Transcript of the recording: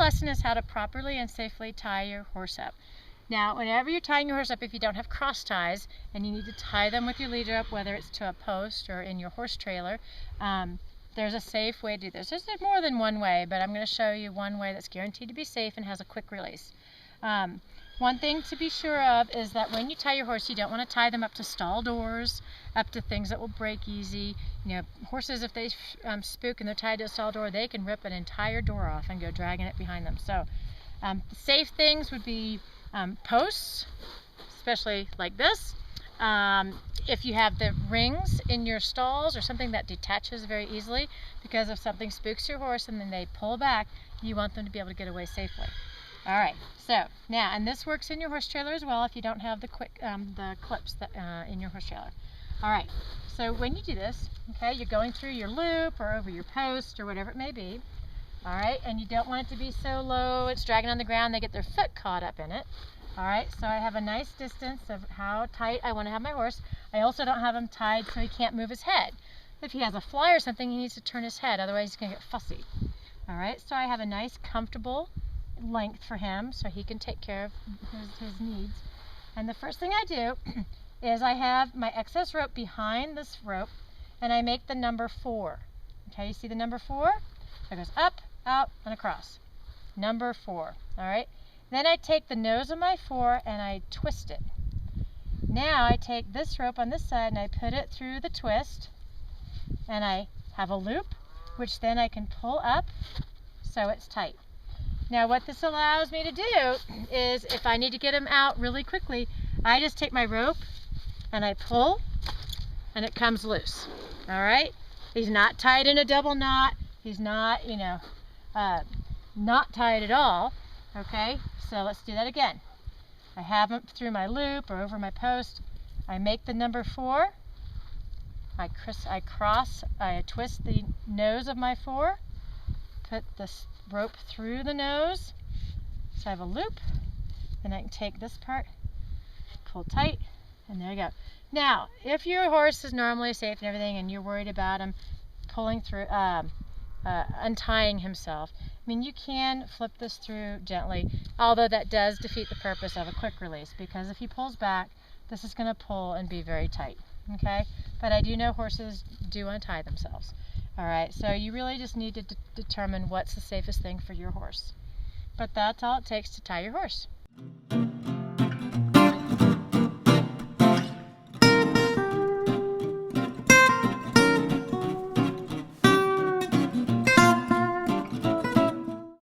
lesson is how to properly and safely tie your horse up. Now, whenever you're tying your horse up, if you don't have cross ties and you need to tie them with your lead rope, whether it's to a post or in your horse trailer, there's a safe way to do this. There's more than one way, but I'm going to show you one way that's guaranteed to be safe and has a quick release. One thing to be sure of is that when you tie your horse, you don't want to tie them up to stall doors, up to things that will break easy. You know, horses, if they spook and they're tied to a stall door, they can rip an entire door off and go dragging it behind them. So safe things would be posts, especially like this. If you have the rings in your stalls or something that detaches very easily, because if something spooks your horse and then they pull back, you want them to be able to get away safely. All right, so now, and this works in your horse trailer as well if you don't have the clips that, in your horse trailer. All right, so when you do this, okay, you're going through your loop or over your post or whatever it may be. All right, and you don't want it to be so low it's dragging on the ground, they get their foot caught up in it. All right, so I have a nice distance of how tight I want to have my horse. I also don't have him tied so he can't move his head. If he has a fly or something, he needs to turn his head, otherwise he's going to get fussy. All right, so I have a nice comfortable length for him so he can take care of his needs. And the first thing I do is I have my excess rope behind this rope and I make the number 4. Okay, you see the number 4? So it goes up, out, and across. Number 4. All right. Then I take the nose of my 4 and I twist it. Now I take this rope on this side and I put it through the twist and I have a loop, which then I can pull up so it's tight. Now what this allows me to do is if I need to get him out really quickly, I just take my rope and I pull and it comes loose. All right? He's not tied in a double knot. He's not, you know, not tied at all. Okay? So let's do that again. I have him through my loop or over my post. I make the number 4. I twist the nose of my 4. Put this rope through the nose so I have a loop, and I can take this part, pull tight, and there you go. Now if your horse is normally safe and everything and you're worried about him pulling through, untying himself, I mean, you can flip this through gently, although that does defeat the purpose of a quick release, because if he pulls back, this is going to pull and be very tight. Okay, but I do know horses do untie themselves. All right, so you really just need to determine what's the safest thing for your horse. But that's all it takes to tie your horse.